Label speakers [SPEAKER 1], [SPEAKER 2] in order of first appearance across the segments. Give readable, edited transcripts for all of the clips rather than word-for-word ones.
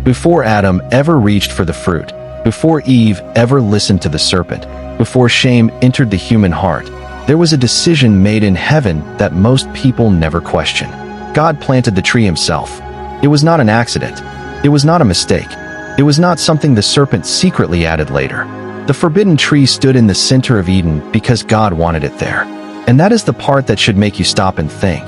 [SPEAKER 1] Before Adam ever reached for the fruit, before Eve ever listened to the serpent, before shame entered the human heart, there was a decision made in heaven that most people never question. God planted the tree himself. It was not an accident. It was not a mistake. It was not something the serpent secretly added later. The forbidden tree stood in the center of Eden because God wanted it there. And that is the part that should make you stop and think.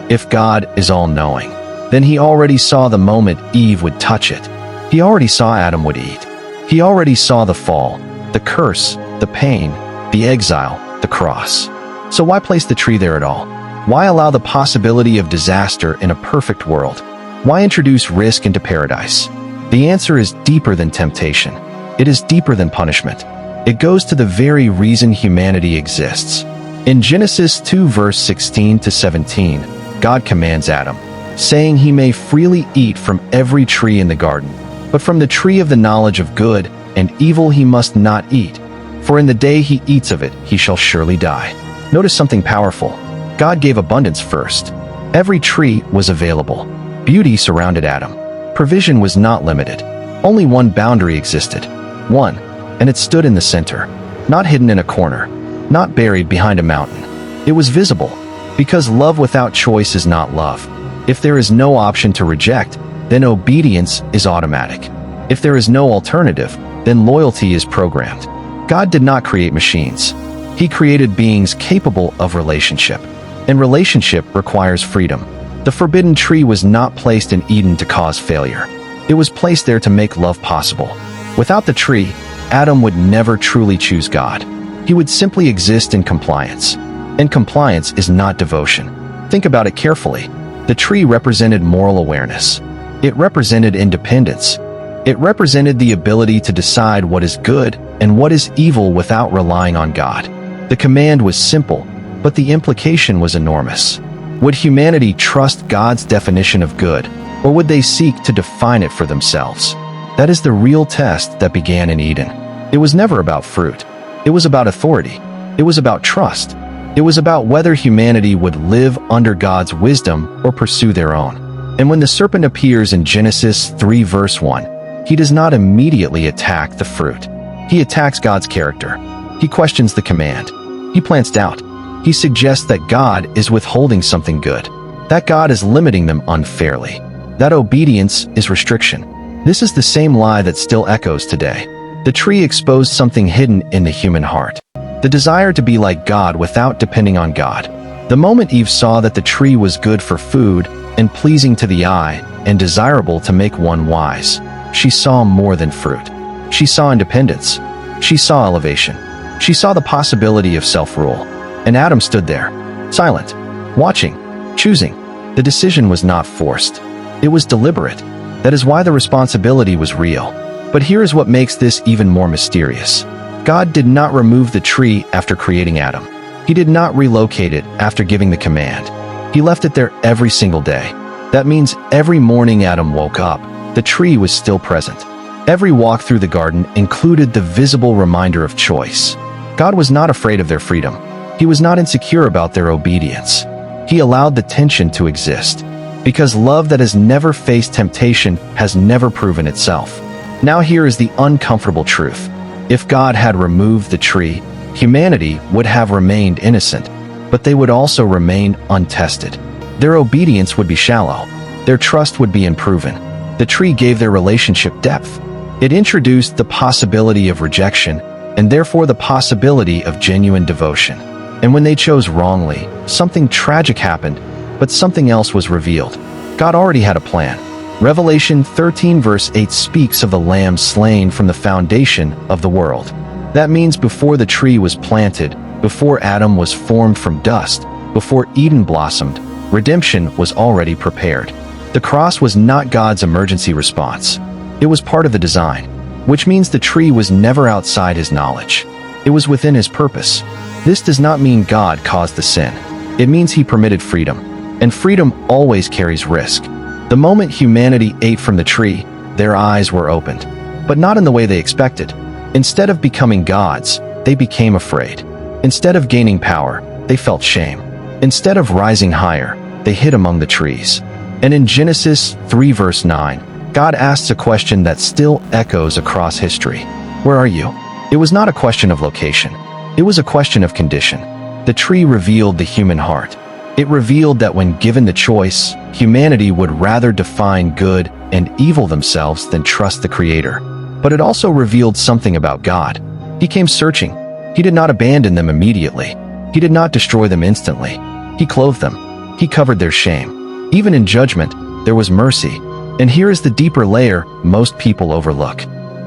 [SPEAKER 1] If God is all-knowing, then he already saw the moment Eve would touch it. He already saw Adam would eat. He already saw the fall, the curse, the pain, the exile, the cross. So why place the tree there at all? Why allow the possibility of disaster in a perfect world? Why introduce risk into paradise? The answer is deeper than temptation. It is deeper than punishment. It goes to the very reason humanity exists. In Genesis 2 verse 16 to 17, God commands Adam, saying he may freely eat from every tree in the garden, but from the tree of the knowledge of good and evil he must not eat, for in the day he eats of it he shall surely die. Notice something powerful. God gave abundance first. Every tree was available. Beauty surrounded Adam. Provision was not limited. Only one boundary existed. One, and it stood in the center, not hidden in a corner, not buried behind a mountain. It was visible, because love without choice is not love. If there is no option to reject, then obedience is automatic. If there is no alternative, then loyalty is programmed. God did not create machines. He created beings capable of relationship. And relationship requires freedom. The forbidden tree was not placed in Eden to cause failure. It was placed there to make love possible. Without the tree, Adam would never truly choose God. He would simply exist in compliance. And compliance is not devotion. Think about it carefully. The tree represented moral awareness. It represented independence. It represented the ability to decide what is good and what is evil without relying on God. The command was simple, but the implication was enormous. Would humanity trust God's definition of good, or would they seek to define it for themselves? That is the real test that began in Eden. It was never about fruit. It was about authority. It was about trust. It was about whether humanity would live under God's wisdom or pursue their own. And when the serpent appears in Genesis 3 verse 1, he does not immediately attack the fruit. He attacks God's character. He questions the command. He plants doubt. He suggests that God is withholding something good, that God is limiting them unfairly, that obedience is restriction. This is the same lie that still echoes today. The tree exposed something hidden in the human heart, the desire to be like God without depending on God. The moment Eve saw that the tree was good for food and pleasing to the eye and desirable to make one wise, she saw more than fruit. She saw independence. She saw elevation. She saw the possibility of self-rule. And Adam stood there, silent, watching, choosing. The decision was not forced. It was deliberate. That is why the responsibility was real. But here is what makes this even more mysterious. God did not remove the tree after creating Adam. He did not relocate it after giving the command. He left it there every single day. That means every morning Adam woke up, the tree was still present. Every walk through the garden included the visible reminder of choice. God was not afraid of their freedom. He was not insecure about their obedience. He allowed the tension to exist, because love that has never faced temptation has never proven itself. Now here is the uncomfortable truth. If God had removed the tree, humanity would have remained innocent, but they would also remain untested. Their obedience would be shallow. Their trust would be unproven. The tree gave their relationship depth. It introduced the possibility of rejection, and therefore the possibility of genuine devotion. And when they chose wrongly, something tragic happened, but something else was revealed. God already had a plan. Revelation 13 verse 8 speaks of the Lamb slain from the foundation of the world. That means before the tree was planted, before Adam was formed from dust, before Eden blossomed, redemption was already prepared. The cross was not God's emergency response. It was part of the design, which means the tree was never outside his knowledge. It was within his purpose. This does not mean God caused the sin. It means he permitted freedom. And freedom always carries risk. The moment humanity ate from the tree, their eyes were opened. But not in the way they expected. Instead of becoming gods, they became afraid. Instead of gaining power, they felt shame. Instead of rising higher, they hid among the trees. And in Genesis 3 verse 9, God asks a question that still echoes across history. Where are you? It was not a question of location. It was a question of condition. The tree revealed the human heart. It revealed that when given the choice, humanity would rather define good and evil themselves than trust the Creator. But it also revealed something about God. He came searching. He did not abandon them immediately. He did not destroy them instantly. He clothed them. He covered their shame. Even in judgment, there was mercy. And here is the deeper layer most people overlook.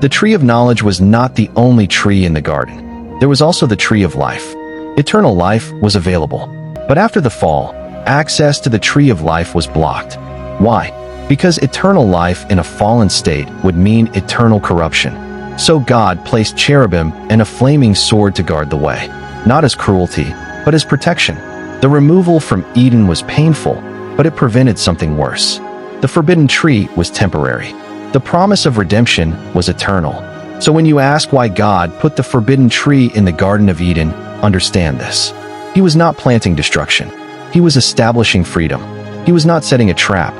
[SPEAKER 1] The tree of knowledge was not the only tree in the garden. There was also the tree of life. Eternal life was available. But after the fall, access to the tree of life was blocked. Why? Because eternal life in a fallen state would mean eternal corruption. So God placed cherubim and a flaming sword to guard the way, not as cruelty, but as protection. The removal from Eden was painful, but it prevented something worse. The forbidden tree was temporary. The promise of redemption was eternal. So when you ask why God put the forbidden tree in the Garden of Eden, understand this. He was not planting destruction. He was establishing freedom. He was not setting a trap.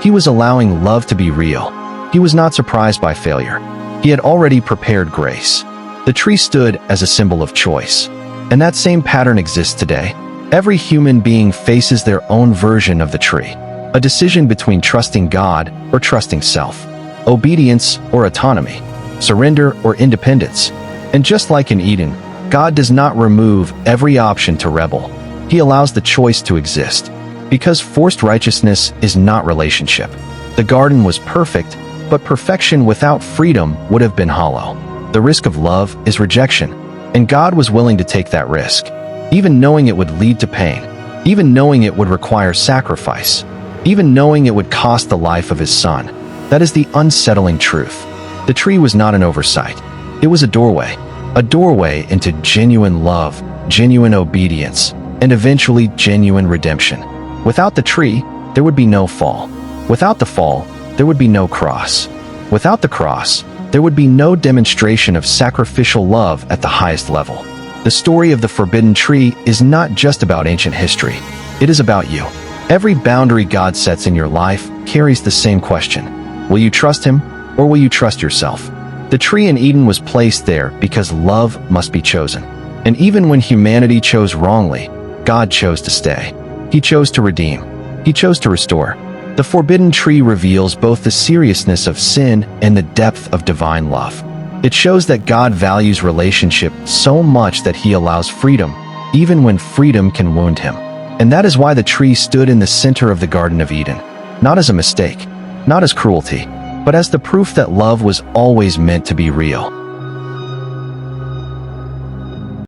[SPEAKER 1] He was allowing love to be real. He was not surprised by failure. He had already prepared grace. The tree stood as a symbol of choice. And that same pattern exists today. Every human being faces their own version of the tree. A decision between trusting God or trusting self. Obedience or autonomy. Surrender or independence. And just like in Eden, God does not remove every option to rebel. He allows the choice to exist. Because forced righteousness is not relationship. The garden was perfect, but perfection without freedom would have been hollow. The risk of love is rejection, and God was willing to take that risk, even knowing it would lead to pain, even knowing it would require sacrifice, even knowing it would cost the life of his son. That is the unsettling truth. The tree was not an oversight. It was a doorway into genuine love, genuine obedience, and eventually genuine redemption. Without the tree, there would be no fall. Without the fall, there would be no cross. Without the cross, there would be no demonstration of sacrificial love at the highest level. The story of the forbidden tree is not just about ancient history. It is about you. Every boundary God sets in your life carries the same question. Will you trust him, or will you trust yourself? The tree in Eden was placed there because love must be chosen. And even when humanity chose wrongly, God chose to stay. He chose to redeem. He chose to restore. The forbidden tree reveals both the seriousness of sin and the depth of divine love. It shows that God values relationship so much that he allows freedom, even when freedom can wound him. And that is why the tree stood in the center of the Garden of Eden, not as a mistake, not as cruelty, but as the proof that love was always meant to be real.